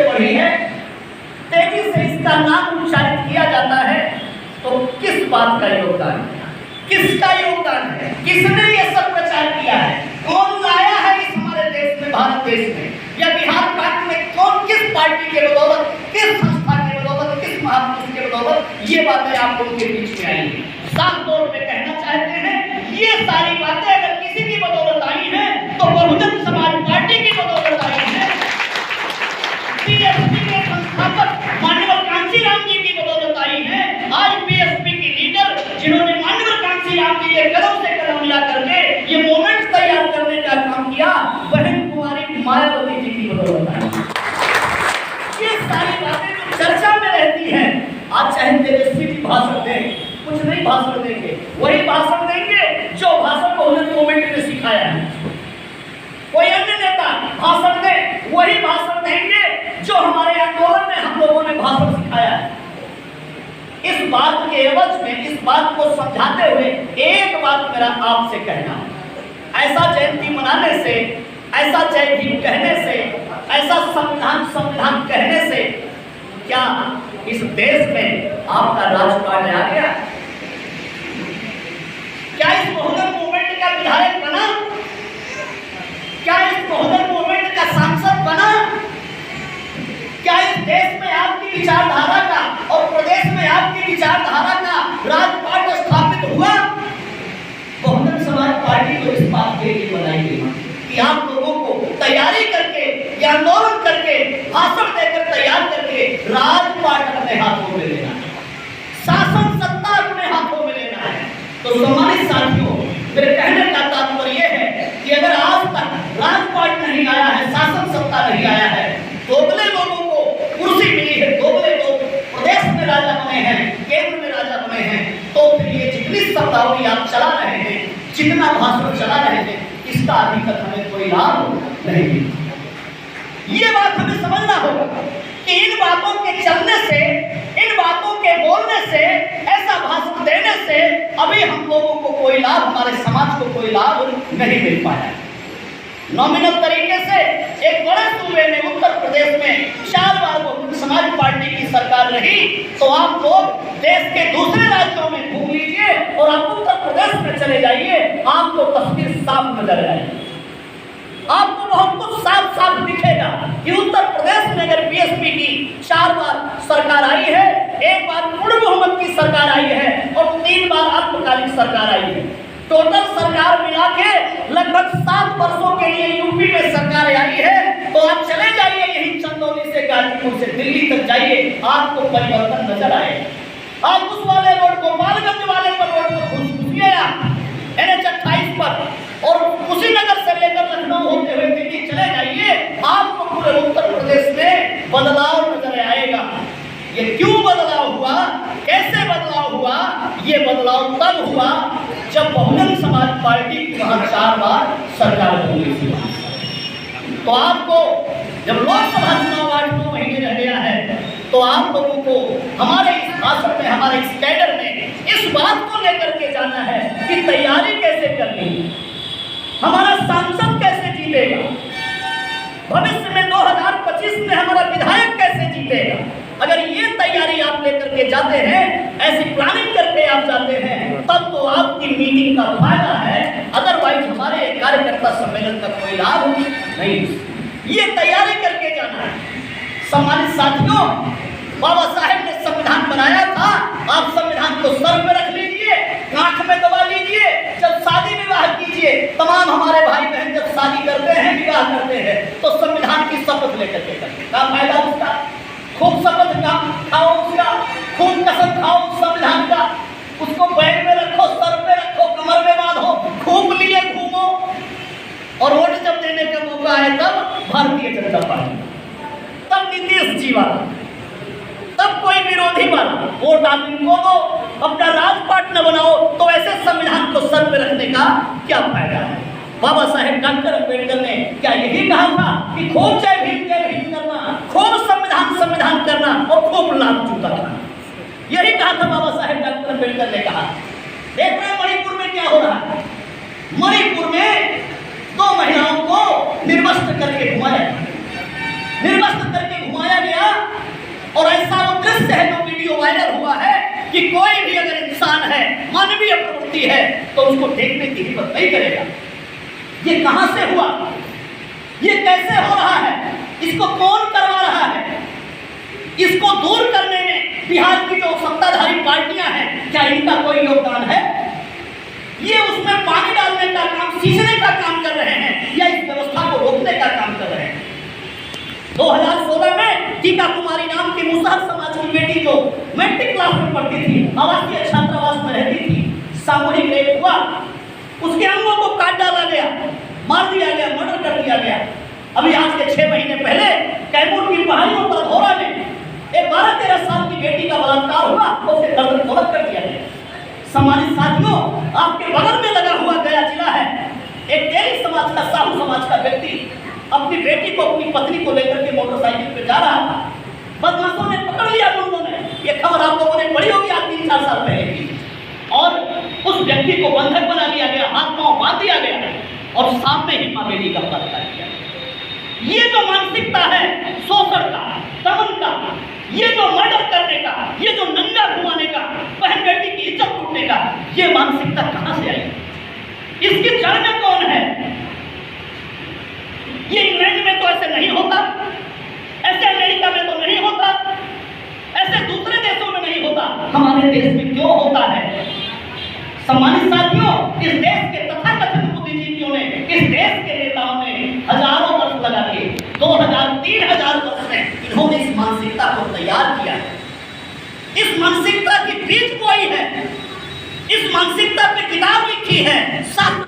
से बढ़ी है, तेजी से इसका नाम उच्चारित किया जाता है, तो किस बात का योगदान है? किसका योगदान है? किसने ये सब प्रचार किया है? कौन लाया है इस हमारे देश में, भारत देश में या बिहार प्रांत में? कौन, किस पार्टी के बदौलत, किस संस्था के बदौलत, किस महापुरुष के बदौलत ये बातें आप लोगों के बीच में आई हैं? साफ तौर पे कहना चाहते हैं, ये सारी बातें अगर किसी की बदौलत आई हैं तो बहुजन समाज पार्टी की बदौलत आई है। बीएसपी के संस्थापक माननीय कांशीराम जी की बदौलत आई है। आज बीएसपी की लीडर जिन्होंने माननीय कांशीराम जी के कदम से कदम मिला करके ये मोमेंट तैयार करने का काम किया, बहन कुमारी मायावती जी की बदौलत आई। ये सारी बातें जो चर्चा में रहती हैं, आज चाहे तेजस्वी जी भाषण दें, कुछ नहीं भाषण देंगे, वही भाषण देंगे जो भाषण बहुजन मूवमेंट ने सिखाया है। कोई अन्य नेता भाषण दे, वही भाषण देंगे जो हमारे आंदोलन में हम लोगों ने भाषण सिखाया है। इस बात के एवज में, इस बात को समझाते हुए एक बात मेरा आपसे कहना है, ऐसा जयंती मनाने से, ऐसा जय भीम कहने से, ऐसा संविधान कहने से क्या इस देश में आपका राजकाज आ गया? क्या इस बहुजन मूवमेंट का विधायक बना? क्या इस बहुजन मूवमेंट का सांसद बना? क्या इस देश में आपकी विचारधारा का और प्रदेश में आपकी विचारधारा का राजपाट स्थापित हुआ? बहुजन समाज पार्टी को इस बात के लिए बनाई गई कि आप लोगों को तैयारी करके या आंदोलन करके, भाषण देकर तैयार करके राजपाट अपने हाथों में लेना है, शासन सत्ता अपने हाथों में लेना है। तो सम्मानित साथियों, मेरे कहने का तात्पर्य यह है कि अगर आज तक राजपाट नहीं आया है, शासन सत्ता नहीं आया है, दोगले लोगों को कुर्सी मिली है, दोगले लोग प्रदेश में राजा बने हैं, केंद्र में राजा बने हैं, तो फिर ये जितनी शब्दावली आप चला रहे हैं, जितना भाषण चला रहे हैं, इसका अभी तक हमें कोई लाभ नहीं मिला। ये बात हमें समझना होगा कि इन बातों के चलने से, इन बातों के बोलने से, ऐसा भाषण देने से अभी हम लोगों को कोई लाभ, हमारे समाज को कोई लाभ नहीं मिल पाया। नॉमिनल तरीके से एक बड़े सूबे में, उत्तर प्रदेश में 4 बार बहुजन समाज पार्टी की सरकार रही, तो आप लोग देश के दूसरे राज्यों में घूम लीजिए और आप उत्तर प्रदेश में चले जाइए, आपको तस्वीर साफ नजर आएगी। आपको बहुत कुछ साफ साफ दिखेगा कि उत्तर प्रदेश में अगर बीएसपी की 4 बार सरकार आई है, 1 बार पूर्ण बहुमत की सरकार आई है और 3 बार अल्पकालिक सरकार आई है, टोटल सरकार मिला के लगभग 7 वर्षों के लिए यूपी में सरकार आई है, तो आप चले जाइए यही चंदौली से, गाजीपुर से दिल्ली तक जाइए, आपको परिवर्तन नजर आएगा। आप उस वाले रोड, गोपालगंज वाले पर रोड पर घुसिए आप NH 28 पर और कुशीनगर से लेकर लखनऊ होते हुए दिल्ली चले जाइए, आपको पूरे उत्तर प्रदेश में बदलाव नजर आएगा। ये क्यों बदलाव हुआ, कैसे बदलाव हुआ? ये बदलाव तब हुआ जब बहुजन समाज पार्टी की वहां 4 बार सरकार बनी थी। तो आपको जब लोकसभा चुनाव 8-9 महीने रह गया है, तो आप लोगों को हमारे इस भाषण में, हमारे इस कैडर में इस बात को लेकर के जाना है कि तैयारी कैसे करनी है, हमारा सांसद कैसे जीतेगा, भविष्य में 2025 में हमारा विधायक कैसे जीतेगा। अगर ये तैयारी आप लेकर के जाते हैं, ऐसी प्लानिंग करके आप जाते हैं, तब तो आपकी मीटिंग का फायदा है, अदरवाइज हमारे कार्यकर्ता सम्मेलन का कोई लाभ नहीं। ये तैयारी करके जाना है। सम्मानित साथियों, बाबा साहेब ने संविधान बनाया था, आप संविधान को सर पे रख लीजिए, आंख में दबा लीजिए, जब शादी विवाह कीजिए, तमाम हमारे भाई बहन जब शादी करते हैं, विवाह करते हैं, तो संविधान की शपथ लेकर के करते हैं। क्या फायदा उसका? खूब शपथ का खाओ, उसका खूब कसम खाओ संविधान का, उसको बैग में रखो, सर पे रखो, कमर में बांधो, खूब लिए घूमो, और वोट जब देने का मौका है तब भारतीय जनता पार्टी, तब नीतीश जी वाला, तब कोई विरोधी वाला, वोट आप इनको दो, अपना राजपाट न बनाओ, तो ऐसे संविधान को सर पे रखने का क्या फायदा है? बाबा साहेब डॉक्टर अम्बेडकर ने क्या यही कहा था कि खूब जय भीम करना, खूब संविधान करना और खूब लाभ जूता खाना? यही कहा था बाबा साहेब डॉक्टर अम्बेडकर ने कहा। देख रहे हैं मणिपुर में क्या हो रहा है? मणिपुर में 2 महिलाओं को निर्वस्त्र करके घुमाया और ऐसा वो दृश्य है जो वीडियो वायरल हुआ है कि कोई भी अगर इंसान है, मानवीय प्रवृत्ति है, तो उसको देखने की हिम्मत नहीं करेगा। ये कहां से हुआ, ये कैसे हो रहा है, इसको कौन करवा रहा है, इसको दूर करने में बिहार की जो सत्ताधारी पार्टियां हैं, क्या इनका कोई योगदान है? ये उसमें पानी डालने का काम, सींचने का काम कर रहे हैं या इस व्यवस्था को रोकने का काम कर रहे हैं? 2016 में टीका कुमारी नाम की मुसहर समाज की बेटी जो मैट्रिक क्लास में पढ़ती थी, आवासीय छात्रावास में रहती थी, सामूहिक रेप हुआ, उसके अंगों को काट डाला गया, मार दिया गया, मर्डर कर दिया गया। अभी आज के 6 महीने पहले कैमूर की पहाड़ियों पर धोरा में एक 12-13 साल की बेटी का बलात्कार हुआ, उसे दर्द कर दिया गया। समाजी साथियों, आपके बगल में लगा हुआ गया जिला है, एक तेली समाज का, साहू समाज का व्यक्ति अपनी बेटी को, अपनी पत्नी को लेकर के मोटरसाइकिल पे जा रहा था, बदमाशों ने पकड़ लिया दोनों ने। ये खबर आप लोगों ने पढ़ी होगी आज 3-4 साल पहले की। और उस व्यक्ति को बंधक बना दिया गया, हाथ पांव बांध दिया गया और सामने ही मां बेटी का बलात्कार किया। ये जो मानसिकता है शोषण का, दमन का, ये जो मर्डर करने का, ये जो नंगा घुमाने का, बहन बेटी की इज्जत लूटने का, ये मानसिकता कहां से आई? इसकी जड़ में कौन है? ये इंग्लैंड में तो ऐसे नहीं होता, ऐसे अमेरिका में तो नहीं होता, ऐसे दूसरे देशों में नहीं होता, हमारे देश में क्यों होता है? सम्मानित साथियों, इस देश के तथाकथित बुद्धिजीवियों ने, इस देश के नेताओं ने हजारों वर्ष लगा के 2000-3000 वर्ष में इन्होंने इस मानसिकता को तैयार किया है, इस मानसिकता की बीज बोई है, इस मानसिकता पे किताब लिखी है।